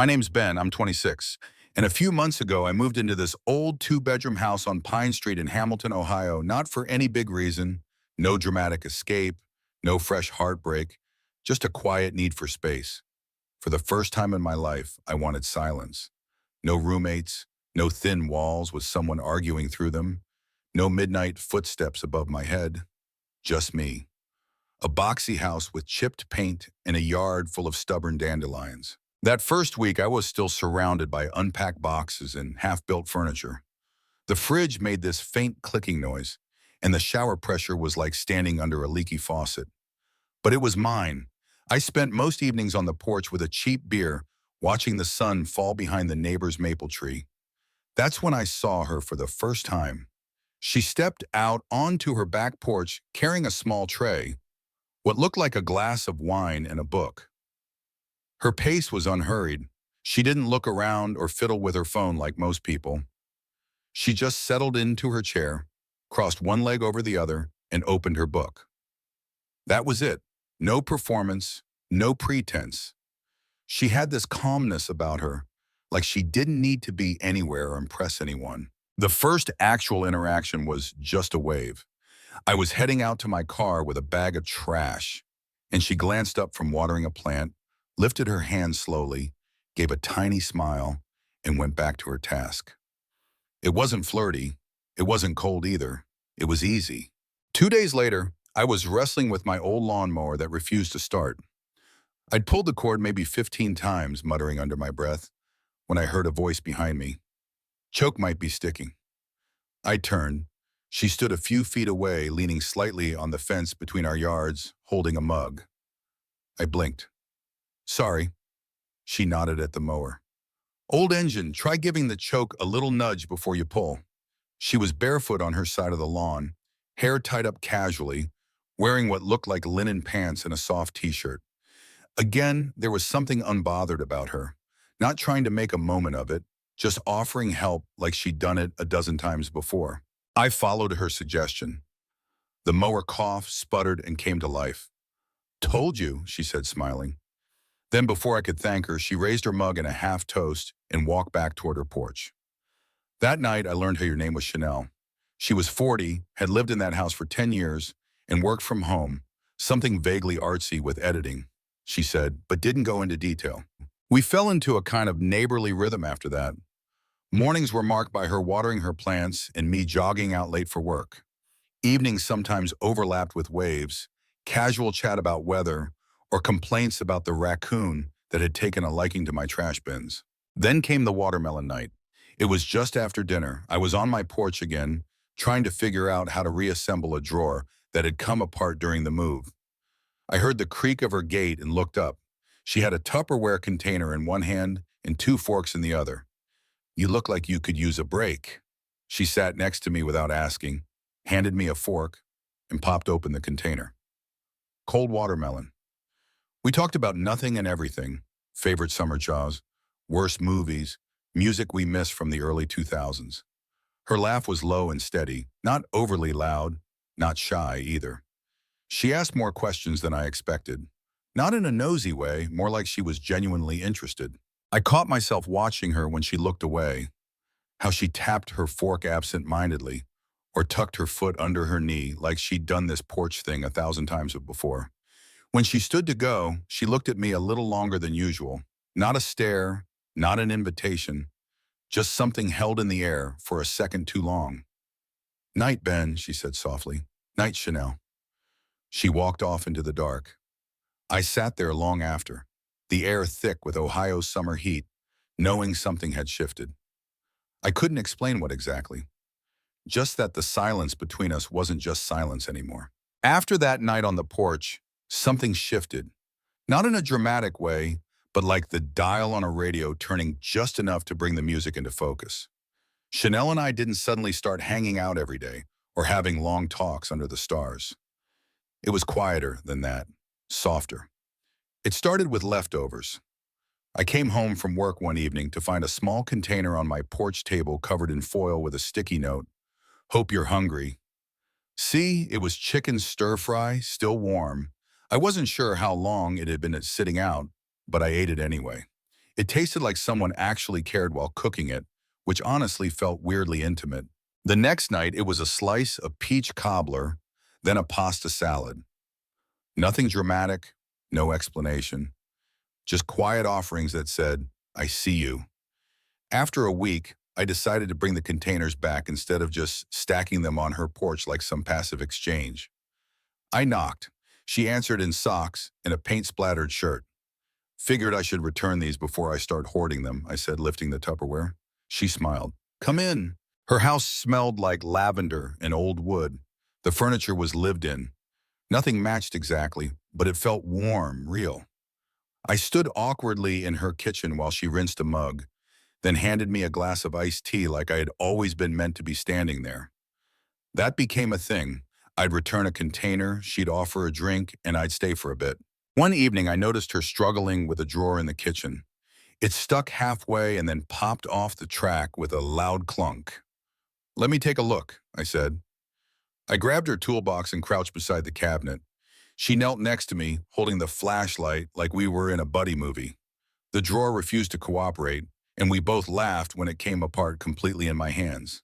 My name's Ben, I'm 26. And a few months ago, I moved into this old two-bedroom house on Pine Street in Hamilton, Ohio, not for any big reason, no dramatic escape, no fresh heartbreak, just a quiet need for space. For the first time in my life, I wanted silence. No roommates, no thin walls with someone arguing through them, no midnight footsteps above my head, just me. A boxy house with chipped paint and a yard full of stubborn dandelions. That first week, I was still surrounded by unpacked boxes and half-built furniture. The fridge made this faint clicking noise, and the shower pressure was like standing under a leaky faucet. But it was mine. I spent most evenings on the porch with a cheap beer, watching the sun fall behind the neighbor's maple tree. That's when I saw her for the first time. She stepped out onto her back porch carrying a small tray, what looked like a glass of wine and a book. Her pace was unhurried. She didn't look around or fiddle with her phone like most people. She just settled into her chair, crossed one leg over the other, and opened her book. That was it. No performance, no pretense. She had this calmness about her, like she didn't need to be anywhere or impress anyone. The first actual interaction was just a wave. I was heading out to my car with a bag of trash, and she glanced up from watering a plant, lifted her hand slowly, gave a tiny smile, and went back to her task. It wasn't flirty. It wasn't cold either. It was easy. 2 days later, I was wrestling with my old lawnmower that refused to start. I'd pulled the cord maybe 15 times, muttering under my breath, when I heard a voice behind me. Choke might be sticking. I turned. She stood a few feet away, leaning slightly on the fence between our yards, holding a mug. I blinked. Sorry. She nodded at the mower. Old engine, try giving the choke a little nudge before you pull. She was barefoot on her side of the lawn, hair tied up casually, wearing what looked like linen pants and a soft t-shirt. Again, there was something unbothered about her, not trying to make a moment of it, just offering help like she'd done it a dozen times before. I followed her suggestion. The mower coughed, sputtered, and came to life. Told you, she said, smiling. Then before I could thank her, she raised her mug in a half toast and walked back toward her porch. That night, I learned her name was Chanel. She was 40, had lived in that house for 10 years, and worked from home, something vaguely artsy with editing, she said, but didn't go into detail. We fell into a kind of neighborly rhythm after that. Mornings were marked by her watering her plants and me jogging out late for work. Evenings sometimes overlapped with waves, casual chat about weather, or complaints about the raccoon that had taken a liking to my trash bins. Then came the watermelon night. It was just after dinner. I was on my porch again, trying to figure out how to reassemble a drawer that had come apart during the move. I heard the creak of her gate and looked up. She had a Tupperware container in one hand and 2 forks in the other. You look like you could use a break. She sat next to me without asking, handed me a fork, and popped open the container. Cold watermelon. We talked about nothing and everything, favorite summer jobs, worst movies, music we missed from the early 2000s. Her laugh was low and steady, not overly loud, not shy either. She asked more questions than I expected. Not in a nosy way, more like she was genuinely interested. I caught myself watching her when she looked away, how she tapped her fork absent-mindedly, or tucked her foot under her knee like she'd done this porch thing 1,000 times before. When she stood to go, she looked at me a little longer than usual. Not a stare, not an invitation, just something held in the air for a second too long. Night, Ben, she said softly. Night, Chanel. She walked off into the dark. I sat there long after, the air thick with Ohio's summer heat, knowing something had shifted. I couldn't explain what exactly. Just that the silence between us wasn't just silence anymore. After that night on the porch, something shifted. Not in a dramatic way, but like the dial on a radio turning just enough to bring the music into focus. Chanel and I didn't suddenly start hanging out every day or having long talks under the stars. It was quieter than that, softer. It started with leftovers. I came home from work one evening to find a small container on my porch table covered in foil with a sticky note. Hope you're hungry. See, it was chicken stir-fry, still warm. I wasn't sure how long it had been sitting out, but I ate it anyway. It tasted like someone actually cared while cooking it, which honestly felt weirdly intimate. The next night, it was a slice of peach cobbler, then a pasta salad. Nothing dramatic, no explanation, just quiet offerings that said, I see you. After a week, I decided to bring the containers back instead of just stacking them on her porch like some passive exchange. I knocked. She answered in socks and a paint-splattered shirt. Figured I should return these before I start hoarding them, I said, lifting the Tupperware. She smiled. Come in. Her house smelled like lavender and old wood. The furniture was lived in. Nothing matched exactly, but it felt warm, real. I stood awkwardly in her kitchen while she rinsed a mug, then handed me a glass of iced tea like I had always been meant to be standing there. That became a thing. I'd return a container, she'd offer a drink, and I'd stay for a bit. One evening, I noticed her struggling with a drawer in the kitchen. It stuck halfway and then popped off the track with a loud clunk. Let me take a look, I said. I grabbed her toolbox and crouched beside the cabinet. She knelt next to me, holding the flashlight like we were in a buddy movie. The drawer refused to cooperate, and we both laughed when it came apart completely in my hands.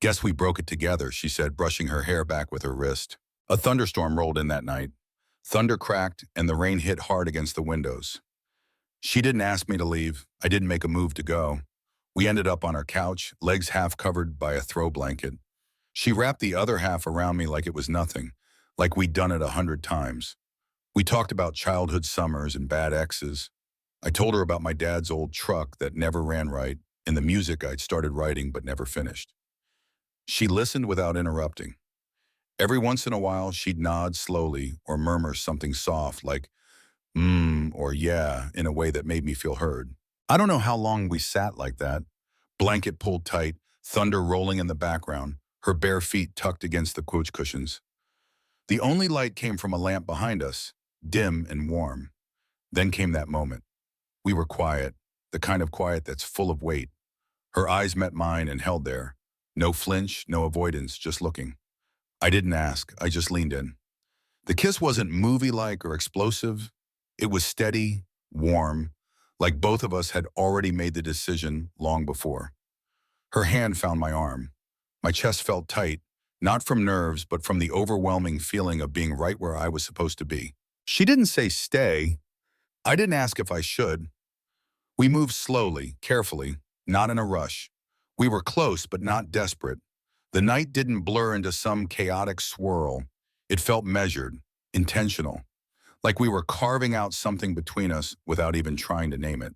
Guess we broke it together, she said, brushing her hair back with her wrist. A thunderstorm rolled in that night. Thunder cracked, and the rain hit hard against the windows. She didn't ask me to leave. I didn't make a move to go. We ended up on our couch, legs half covered by a throw blanket. She wrapped the other half around me like it was nothing, like we'd done it 100 times. We talked about childhood summers and bad exes. I told her about my dad's old truck that never ran right and the music I'd started writing but never finished. She listened without interrupting. Every once in a while, she'd nod slowly or murmur something soft like, or yeah, in a way that made me feel heard. I don't know how long we sat like that. Blanket pulled tight, thunder rolling in the background, her bare feet tucked against the couch cushions. The only light came from a lamp behind us, dim and warm. Then came that moment. We were quiet, the kind of quiet that's full of weight. Her eyes met mine and held there. No flinch, no avoidance, just looking. I didn't ask, I just leaned in. The kiss wasn't movie-like or explosive. It was steady, warm, like both of us had already made the decision long before. Her hand found my arm. My chest felt tight, not from nerves, but from the overwhelming feeling of being right where I was supposed to be. She didn't say stay. I didn't ask if I should. We moved slowly, carefully, not in a rush. We were close, but not desperate. The night didn't blur into some chaotic swirl. It felt measured, intentional, like we were carving out something between us without even trying to name it.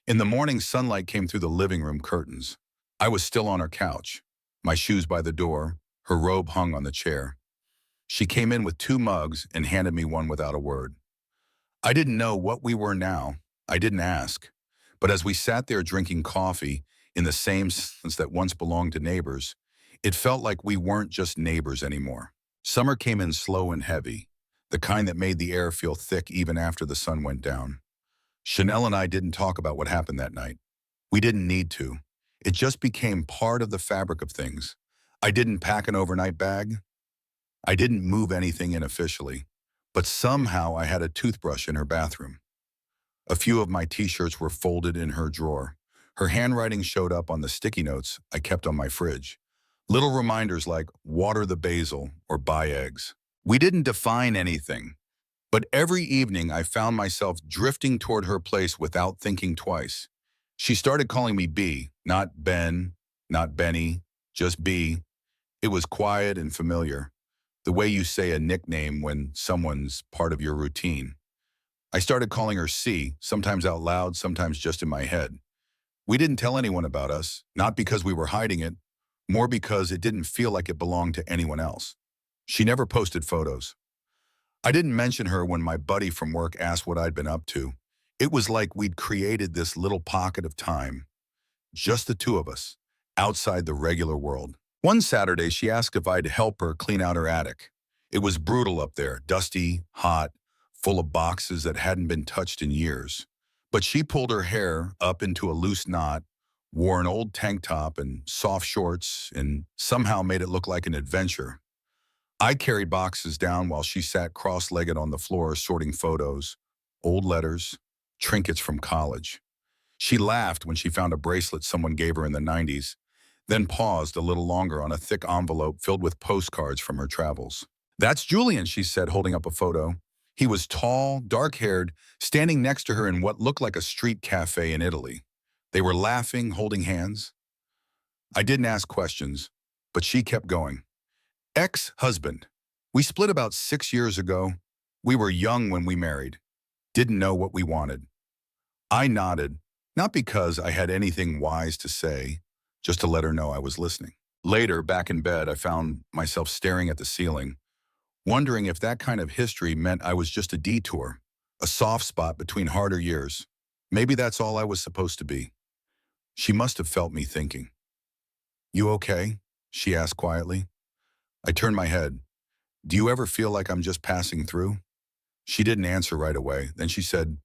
In the morning, sunlight came through the living room curtains. I was still on her couch, my shoes by the door, her robe hung on the chair. She came in with 2 mugs and handed me one without a word. I didn't know what we were now. I didn't ask. But as we sat there drinking coffee in the same silence that once belonged to neighbors, it felt like we weren't just neighbors anymore. Summer came in slow and heavy, the kind that made the air feel thick even after the sun went down. Chanel and I didn't talk about what happened that night. We didn't need to. It just became part of the fabric of things. I didn't pack an overnight bag. I didn't move anything in officially. But somehow I had a toothbrush in her bathroom. A few of my t-shirts were folded in her drawer. Her handwriting showed up on the sticky notes I kept on my fridge. Little reminders like water the basil or buy eggs. We didn't define anything. But every evening I found myself drifting toward her place without thinking twice. She started calling me B, not Ben, not Benny, just B. It was quiet and familiar, the way you say a nickname when someone's part of your routine. I started calling her C, sometimes out loud, sometimes just in my head. We didn't tell anyone about us, not because we were hiding it, more because it didn't feel like it belonged to anyone else. She never posted photos. I didn't mention her when my buddy from work asked what I'd been up to. It was like we'd created this little pocket of time, just the two of us, outside the regular world. One Saturday, she asked if I'd help her clean out her attic. It was brutal up there, dusty, hot, full of boxes that hadn't been touched in years. But she pulled her hair up into a loose knot, wore an old tank top and soft shorts, and somehow made it look like an adventure. I carried boxes down while she sat cross-legged on the floor sorting photos, old letters, trinkets from college. She laughed when she found a bracelet someone gave her in the 90s, then paused a little longer on a thick envelope filled with postcards from her travels. "That's Julian," she said, holding up a photo. He was tall, dark-haired, standing next to her in what looked like a street cafe in Italy. They were laughing, holding hands. I didn't ask questions, but she kept going. "Ex-husband. We split about 6 years ago. We were young when we married. Didn't know what we wanted." I nodded, not because I had anything wise to say, just to let her know I was listening. Later, back in bed, I found myself staring at the ceiling, wondering if that kind of history meant I was just a detour, a soft spot between harder years. Maybe that's all I was supposed to be. She must have felt me thinking. "You okay?" she asked quietly. I turned my head. "Do you ever feel like I'm just passing through?" She didn't answer right away. Then she said,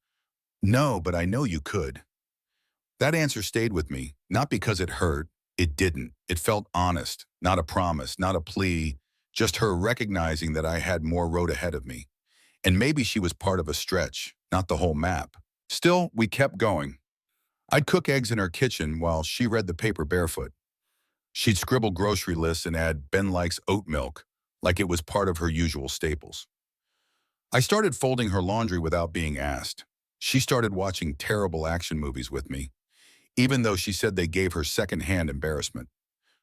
"No, but I know you could." That answer stayed with me, not because it hurt. It didn't. It felt honest, not a promise, not a plea, just her recognizing that I had more road ahead of me. And maybe she was part of a stretch, not the whole map. Still, we kept going. I'd cook eggs in her kitchen while she read the paper barefoot. She'd scribble grocery lists and add "Ben likes oat milk," like it was part of her usual staples. I started folding her laundry without being asked. She started watching terrible action movies with me, even though she said they gave her secondhand embarrassment.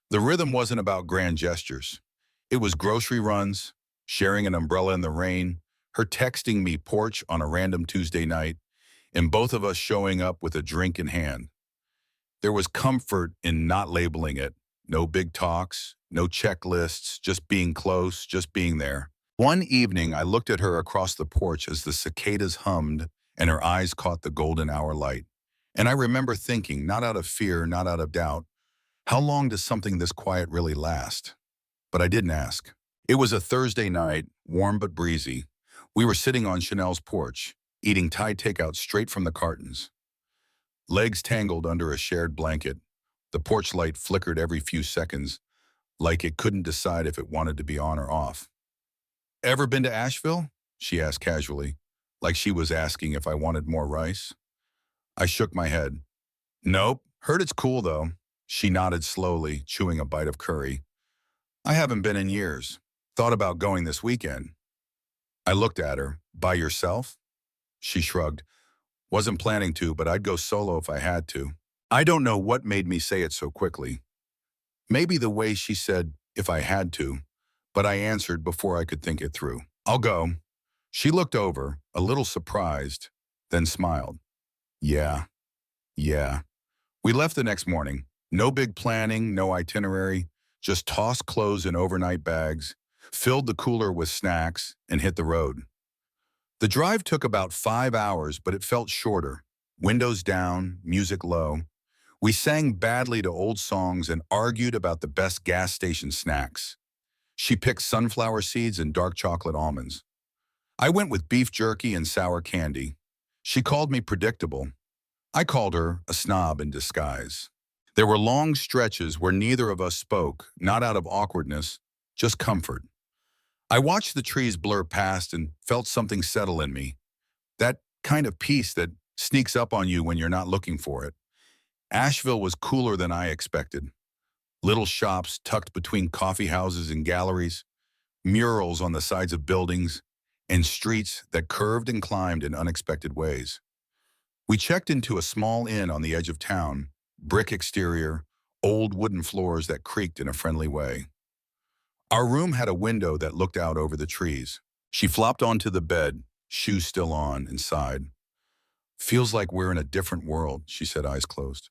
The rhythm wasn't about grand gestures. It was grocery runs, sharing an umbrella in the rain, her texting me porch on a random Tuesday night, and both of us showing up with a drink in hand. There was comfort in not labeling it. No big talks, no checklists, just being close, just being there. One evening, I looked at her across the porch as the cicadas hummed and her eyes caught the golden hour light. And I remember thinking, not out of fear, not out of doubt, how long does something this quiet really last? But I didn't ask. It was a Thursday night, warm but breezy. We were sitting on Chanel's porch, eating Thai takeout straight from the cartons. Legs tangled under a shared blanket. The porch light flickered every few seconds, like it couldn't decide if it wanted to be on or off. "Ever been to Asheville?" she asked casually, like she was asking if I wanted more rice. I shook my head. "Nope. Heard it's cool, though." She nodded slowly, chewing a bite of curry. "I haven't been in years. Thought about going this weekend." I looked at her. "By yourself?" She shrugged. "Wasn't planning to, but I'd go solo if I had to." I don't know what made me say it so quickly. Maybe the way she said, "if I had to," but I answered before I could think it through. "I'll go." She looked over, a little surprised, then smiled. "Yeah, yeah." We left the next morning. No big planning, no itinerary, just tossed clothes in overnight bags, filled the cooler with snacks, and hit the road. The drive took about 5 hours, but it felt shorter. Windows down, music low. We sang badly to old songs and argued about the best gas station snacks. She picked sunflower seeds and dark chocolate almonds. I went with beef jerky and sour candy. She called me predictable. I called her a snob in disguise. There were long stretches where neither of us spoke, not out of awkwardness, just comfort. I watched the trees blur past and felt something settle in me. That kind of peace that sneaks up on you when you're not looking for it. Asheville was cooler than I expected. Little shops tucked between coffee houses and galleries, murals on the sides of buildings, and streets that curved and climbed in unexpected ways. We checked into a small inn on the edge of town, brick exterior, old wooden floors that creaked in a friendly way. Our room had a window that looked out over the trees. She flopped onto the bed, shoes still on, and sighed. "Feels like we're in a different world," she said, eyes closed.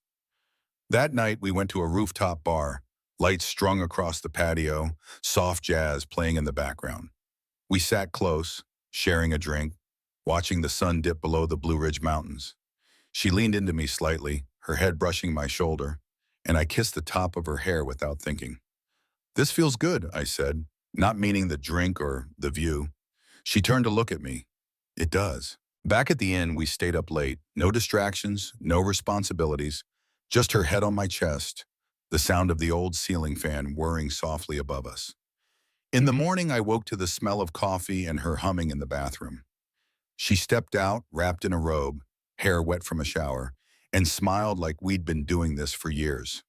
That night, we went to a rooftop bar, lights strung across the patio, soft jazz playing in the background. We sat close, sharing a drink, watching the sun dip below the Blue Ridge Mountains. She leaned into me slightly, her head brushing my shoulder, and I kissed the top of her hair without thinking. "This feels good," I said, not meaning the drink or the view. She turned to look at me. "It does." Back at the inn, we stayed up late. No distractions, no responsibilities, just her head on my chest, the sound of the old ceiling fan whirring softly above us. In the morning, I woke to the smell of coffee and her humming in the bathroom. She stepped out, wrapped in a robe, hair wet from a shower, and smiled like we'd been doing this for years.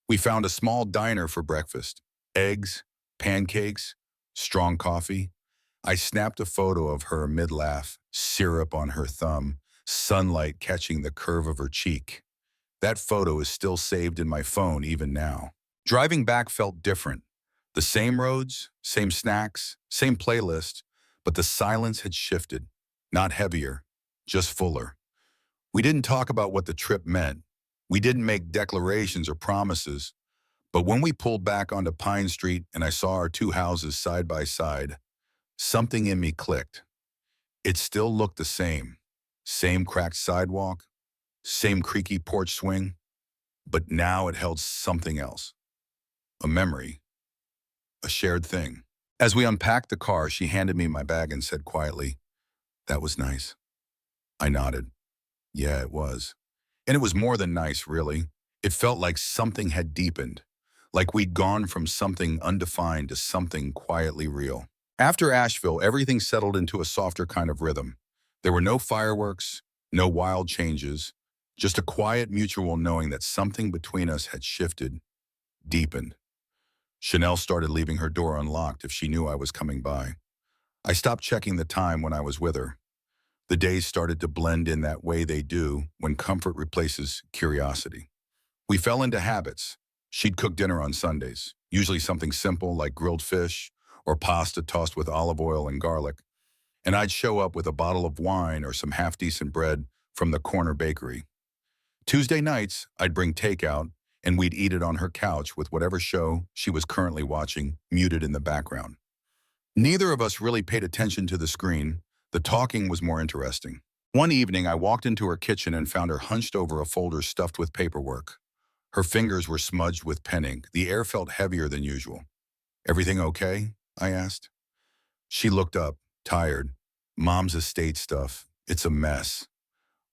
We found a small diner for breakfast. Eggs, pancakes, strong coffee. I snapped a photo of her mid-laugh, syrup on her thumb, sunlight catching the curve of her cheek. That photo is still saved in my phone even now. Driving back felt different. The same roads, same snacks, same playlist, but the silence had shifted. Not heavier, just fuller. We didn't talk about what the trip meant. We didn't make declarations or promises. But when we pulled back onto Pine Street and I saw our two houses side by side, something in me clicked. It still looked the same. Same cracked sidewalk, same creaky porch swing, but now it held something else. A memory, a shared thing. As we unpacked the car, she handed me my bag and said quietly, "That was nice." I nodded. Yeah, it was. And it was more than nice, really. It felt like something had deepened, like we'd gone from something undefined to something quietly real. After Asheville, everything settled into a softer kind of rhythm. There were no fireworks, no wild changes, just a quiet mutual knowing that something between us had shifted, deepened. Chanel started leaving her door unlocked if she knew I was coming by. I stopped checking the time when I was with her. The days started to blend in that way they do when comfort replaces curiosity. We fell into habits. She'd cook dinner on Sundays, usually something simple like grilled fish or pasta tossed with olive oil and garlic, and I'd show up with a bottle of wine or some half-decent bread from the corner bakery. Tuesday nights, I'd bring takeout, and we'd eat it on her couch with whatever show she was currently watching muted in the background. Neither of us really paid attention to the screen. The talking was more interesting. One evening, I walked into her kitchen and found her hunched over a folder stuffed with paperwork. Her fingers were smudged with pen ink. The air felt heavier than usual. "Everything okay?" I asked. She looked up, tired. "Mom's estate stuff. It's a mess."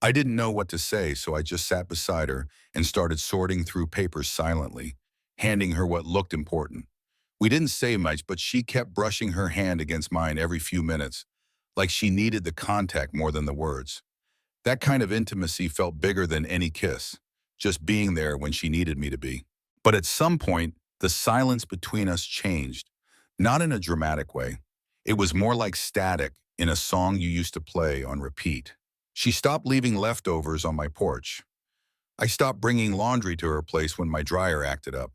I didn't know what to say, so I just sat beside her and started sorting through papers silently, handing her what looked important. We didn't say much, but she kept brushing her hand against mine every few minutes, like she needed the contact more than the words. That kind of intimacy felt bigger than any kiss, just being there when she needed me to be. But at some point, the silence between us changed, not in a dramatic way. It was more like static in a song you used to play on repeat. She stopped leaving leftovers on my porch. I stopped bringing laundry to her place when my dryer acted up.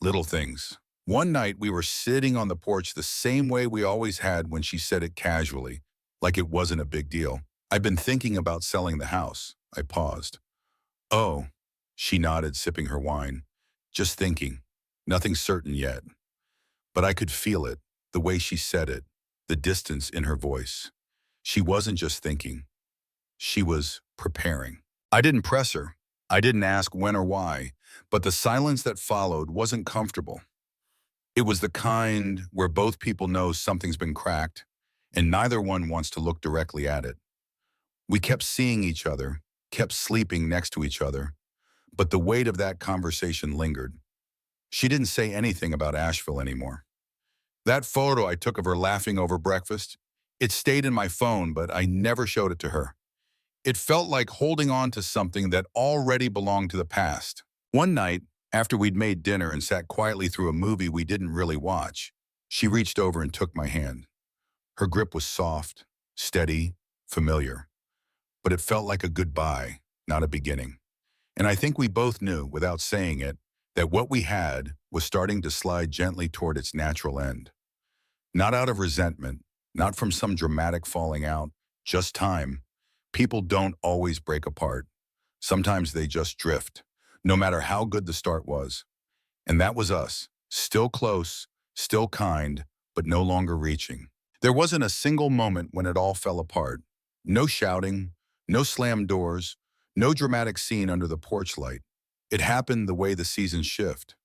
Little things. One night, we were sitting on the porch the same way we always had when she said it casually, like it wasn't a big deal. "I've been thinking about selling the house." I paused. "Oh," she nodded, sipping her wine. "Just thinking. Nothing certain yet." But I could feel it, the way she said it, the distance in her voice. She wasn't just thinking. She was preparing. I didn't press her. I didn't ask when or why, but the silence that followed wasn't comfortable. It was the kind where both people know something's been cracked, and neither one wants to look directly at it. We kept seeing each other, kept sleeping next to each other, but the weight of that conversation lingered. She didn't say anything about Asheville anymore. That photo I took of her laughing over breakfast, it stayed in my phone, but I never showed it to her. It felt like holding on to something that already belonged to the past. One night, after we'd made dinner and sat quietly through a movie we didn't really watch, she reached over and took my hand. Her grip was soft, steady, familiar, but it felt like a goodbye, not a beginning. And I think we both knew, without saying it, that what we had was starting to slide gently toward its natural end. Not out of resentment, not from some dramatic falling out, just time. People don't always break apart. Sometimes they just drift, no matter how good the start was. And that was us, still close, still kind, but no longer reaching. There wasn't a single moment when it all fell apart. No shouting, no slammed doors, no dramatic scene under the porch light. It happened the way the seasons shift.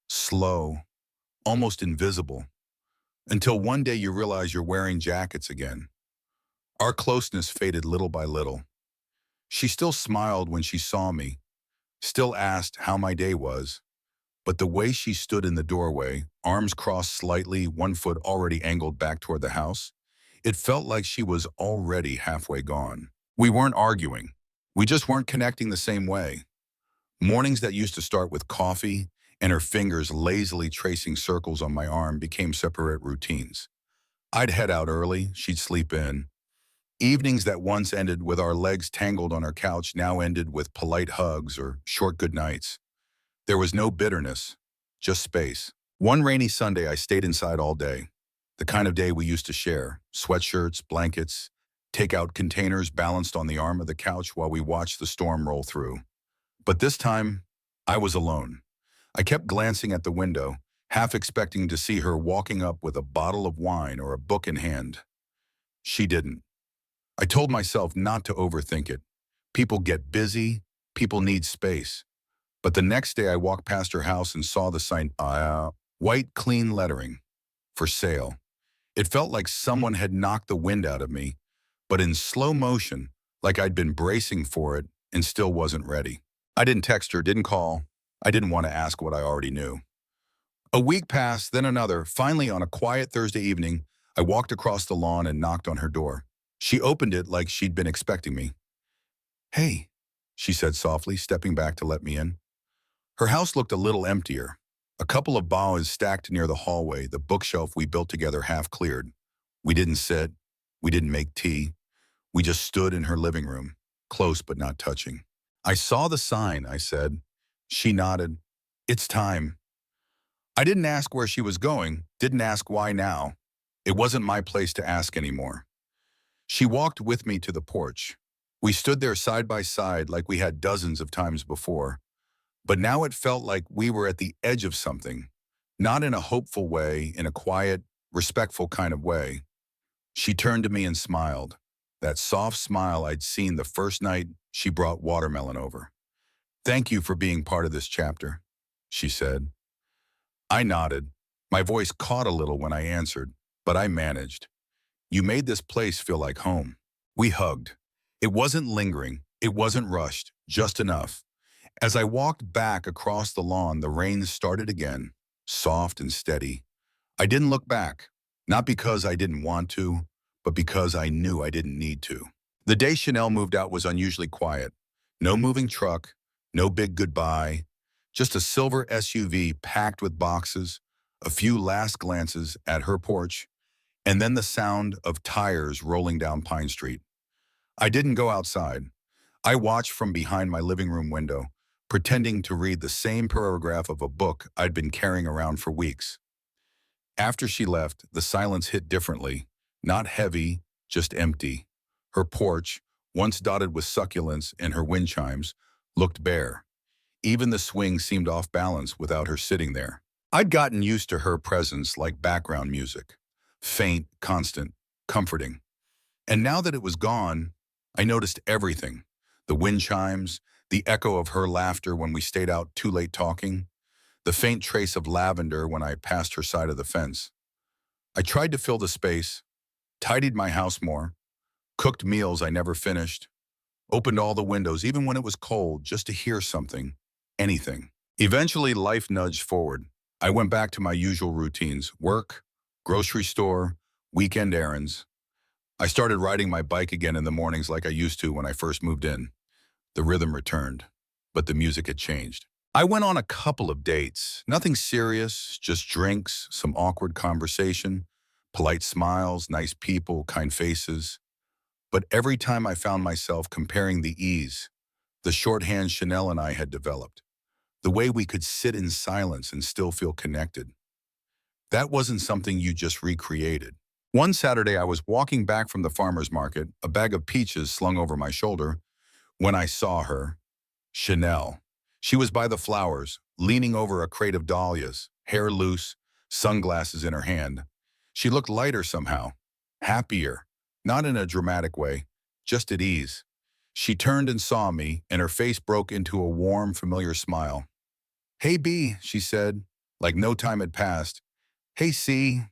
Slow, almost invisible, until one day you realize you're wearing jackets again. Our closeness faded little by little. She still smiled when she saw me, still asked how my day was, but the way she stood in the doorway, arms crossed slightly, one foot already angled back toward the house, it felt like she was already halfway gone. We weren't arguing. We just weren't connecting the same way. Mornings that used to start with coffee and her fingers lazily tracing circles on my arm became separate routines. I'd head out early, she'd sleep in. Evenings that once ended with our legs tangled on her couch now ended with polite hugs or short goodnights. There was no bitterness, just space. One rainy Sunday, I stayed inside all day. The kind of day we used to share, sweatshirts, blankets, takeout containers balanced on the arm of the couch while we watched the storm roll through. But this time, I was alone. I kept glancing at the window, half expecting to see her walking up with a bottle of wine or a book in hand. She didn't. I told myself not to overthink it. People get busy, people need space. But the next day I walked past her house and saw the sign, white clean lettering, for sale. It felt like someone had knocked the wind out of me, but in slow motion, like I'd been bracing for it and still wasn't ready. I didn't text her, didn't call. I didn't want to ask what I already knew. A week passed, then another. Finally, on a quiet Thursday evening, I walked across the lawn and knocked on her door. She opened it like she'd been expecting me. "Hey," she said softly, stepping back to let me in. Her house looked a little emptier. A couple of boughs stacked near the hallway, the bookshelf we built together half cleared. We didn't sit. We didn't make tea. We just stood in her living room, close but not touching. "I saw the sign," I said. She nodded. "It's time." I didn't ask where she was going, didn't ask why now. It wasn't my place to ask anymore. She walked with me to the porch. We stood there side by side like we had dozens of times before. But now it felt like we were at the edge of something, not in a hopeful way, in a quiet, respectful kind of way. She turned to me and smiled, that soft smile I'd seen the first night she brought watermelon over. "Thank you for being part of this chapter," she said. I nodded. My voice caught a little when I answered, but I managed. "You made this place feel like home." We hugged. It wasn't lingering, it wasn't rushed, just enough. As I walked back across the lawn, the rain started again, soft and steady. I didn't look back, not because I didn't want to, but because I knew I didn't need to. The day Chanel moved out was unusually quiet. No moving truck, no big goodbye, just a silver SUV packed with boxes, a few last glances at her porch, and then the sound of tires rolling down Pine Street. I didn't go outside. I watched from behind my living room window, pretending to read the same paragraph of a book I'd been carrying around for weeks. After she left, the silence hit differently, not heavy, just empty. Her porch, once dotted with succulents and her wind chimes, looked bare. Even the swing seemed off balance without her sitting there. I'd gotten used to her presence like background music, faint, constant, comforting. And now that it was gone, I noticed everything. The wind chimes, the echo of her laughter when we stayed out too late talking, the faint trace of lavender when I passed her side of the fence. I tried to fill the space, tidied my house more, cooked meals I never finished, opened all the windows even when it was cold just to hear something, anything. Eventually, life nudged forward. I went back to my usual routines: work, grocery store, weekend errands. I started riding my bike again in the mornings like I used to when I first moved in. The rhythm returned, but the music had changed. I went on a couple of dates, nothing serious, just drinks, some awkward conversation, polite smiles, nice people, kind faces. But every time I found myself comparing the ease, the shorthand Chanel and I had developed, the way we could sit in silence and still feel connected. That wasn't something you just recreated. One Saturday, I was walking back from the farmer's market, a bag of peaches slung over my shoulder, when I saw her, Chanel. She was by the flowers, leaning over a crate of dahlias, hair loose, sunglasses in her hand. She looked lighter somehow, happier, not in a dramatic way, just at ease. She turned and saw me, and her face broke into a warm, familiar smile. "Hey, B," she said, like no time had passed. "Hey, C."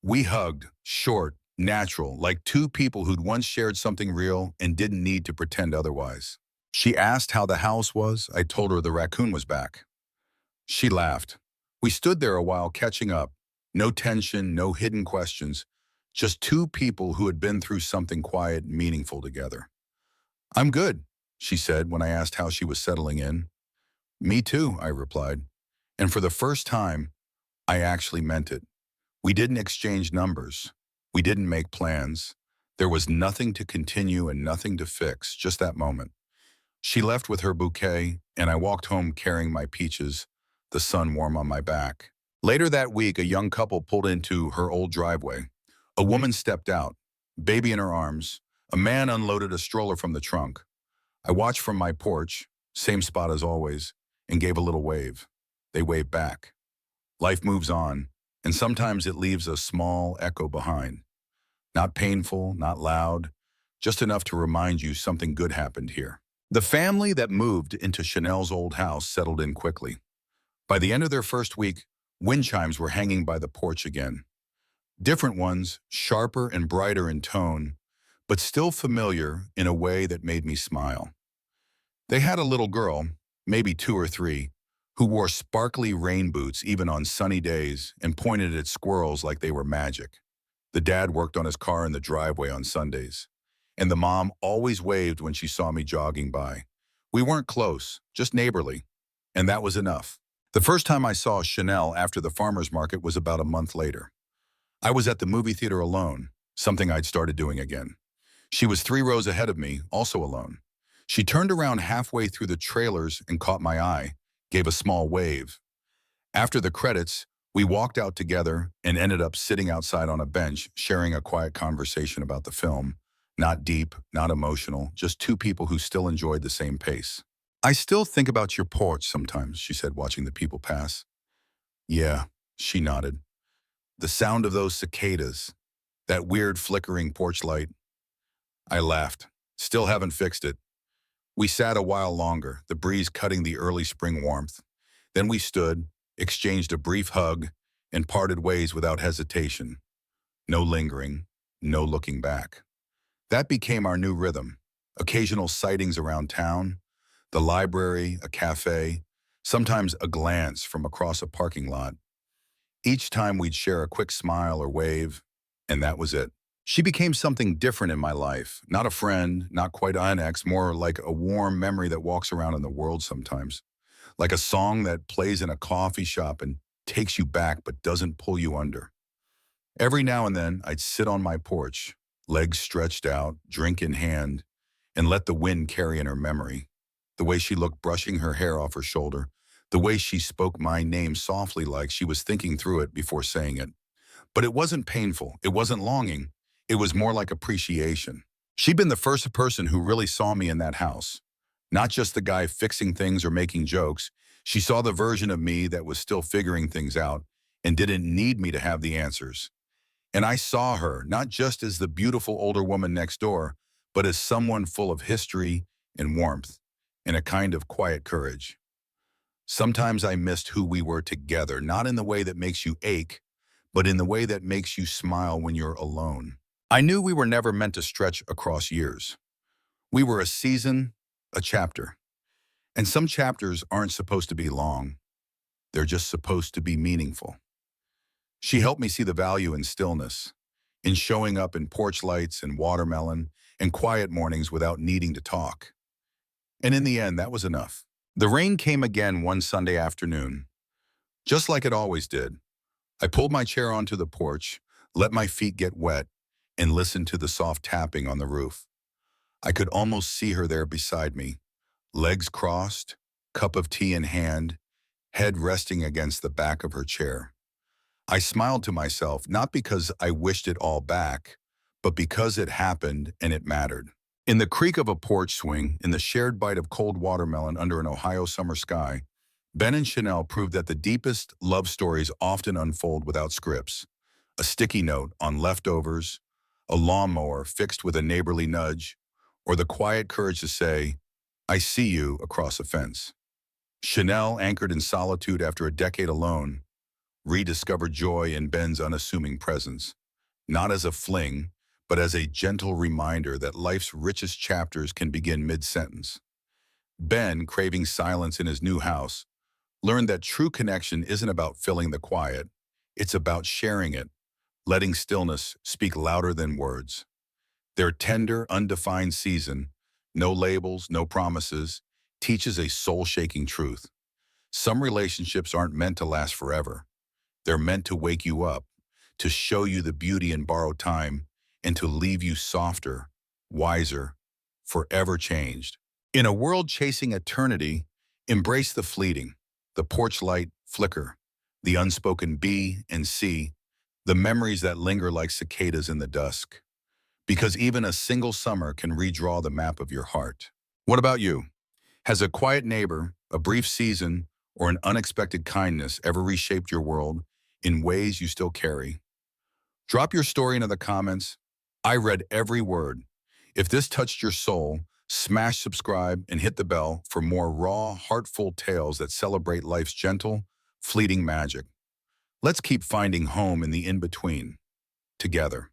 We hugged, short, natural, like two people who'd once shared something real and didn't need to pretend otherwise. She asked how the house was. I told her the raccoon was back. She laughed. We stood there a while catching up. No tension, no hidden questions. Just two people who had been through something quiet and meaningful together. "I'm good," she said when I asked how she was settling in. Me too, I replied. And for the first time, I actually meant it. We didn't exchange numbers. We didn't make plans. There was nothing to continue and nothing to fix, just that moment. She left with her bouquet, and I walked home carrying my peaches, the sun warm on my back. Later that week, a young couple pulled into her old driveway. A woman stepped out, baby in her arms. A man unloaded a stroller from the trunk. I watched from my porch, same spot as always, and gave a little wave. They waved back. Life moves on, and sometimes it leaves a small echo behind. Not painful, not loud, just enough to remind you something good happened here. The family that moved into Chanel's old house settled in quickly. By the end of their first week, wind chimes were hanging by the porch again. Different ones, sharper and brighter in tone, but still familiar in a way that made me smile. They had a little girl, maybe 2 or 3, who wore sparkly rain boots even on sunny days and pointed at squirrels like they were magic. The dad worked on his car in the driveway on Sundays, and the mom always waved when she saw me jogging by. We weren't close, just neighborly, and that was enough. The first time I saw Chanel after the farmer's market was about a month later. I was at the movie theater alone, something I'd started doing again. She was 3 rows ahead of me, also alone. She turned around halfway through the trailers and caught my eye, gave a small wave. After the credits, we walked out together and ended up sitting outside on a bench, sharing a quiet conversation about the film. Not deep, not emotional, just two people who still enjoyed the same pace. I still think about your porch sometimes, she said, watching the people pass. Yeah, she nodded. The sound of those cicadas, that weird flickering porch light. I laughed. Still haven't fixed it. We sat a while longer, the breeze cutting the early spring warmth. Then we stood, exchanged a brief hug, and parted ways without hesitation. No lingering, no looking back. That became our new rhythm. Occasional sightings around town, the library, a cafe, sometimes a glance from across a parking lot. Each time we'd share a quick smile or wave, and that was it. She became something different in my life. Not a friend, not quite an ex, more like a warm memory that walks around in the world sometimes. Like a song that plays in a coffee shop and takes you back but doesn't pull you under. Every now and then, I'd sit on my porch, legs stretched out, drink in hand, and let the wind carry in her memory. The way she looked brushing her hair off her shoulder, the way she spoke my name softly like she was thinking through it before saying it. But it wasn't painful, it wasn't longing, it was more like appreciation. She'd been the first person who really saw me in that house. Not just the guy fixing things or making jokes, she saw the version of me that was still figuring things out and didn't need me to have the answers. And I saw her not just as the beautiful older woman next door, but as someone full of history and warmth and a kind of quiet courage. Sometimes I missed who we were together, not in the way that makes you ache, but in the way that makes you smile when you're alone. I knew we were never meant to stretch across years. We were a season, a chapter. And some chapters aren't supposed to be long. They're just supposed to be meaningful. She helped me see the value in stillness, in showing up in porch lights and watermelon and quiet mornings without needing to talk. And in the end, that was enough. The rain came again one Sunday afternoon, just like it always did. I pulled my chair onto the porch, let my feet get wet, and listened to the soft tapping on the roof. I could almost see her there beside me, legs crossed, cup of tea in hand, head resting against the back of her chair. I smiled to myself, not because I wished it all back, but because it happened and it mattered. In the creak of a porch swing, in the shared bite of cold watermelon under an Ohio summer sky, Ben and Chanel proved that the deepest love stories often unfold without scripts. A sticky note on leftovers, a lawnmower fixed with a neighborly nudge, or the quiet courage to say, I see you across a fence. Chanel, anchored in solitude after a decade alone, rediscovered joy in Ben's unassuming presence, not as a fling, but as a gentle reminder that life's richest chapters can begin mid-sentence. Ben, craving silence in his new house, learned that true connection isn't about filling the quiet, it's about sharing it, letting stillness speak louder than words. Their tender, undefined season, no labels, no promises, teaches a soul-shaking truth. Some relationships aren't meant to last forever. They're meant to wake you up, to show you the beauty in borrowed time, and to leave you softer, wiser, forever changed. In a world chasing eternity, embrace the fleeting, the porch light flicker, the unspoken B and C, the memories that linger like cicadas in the dusk. Because even a single summer can redraw the map of your heart. What about you? Has a quiet neighbor, a brief season, or an unexpected kindness ever reshaped your world in ways you still carry? Drop your story into the comments. I read every word. If this touched your soul, smash subscribe and hit the bell for more raw, heartful tales that celebrate life's gentle, fleeting magic. Let's keep finding home in the in-between, together.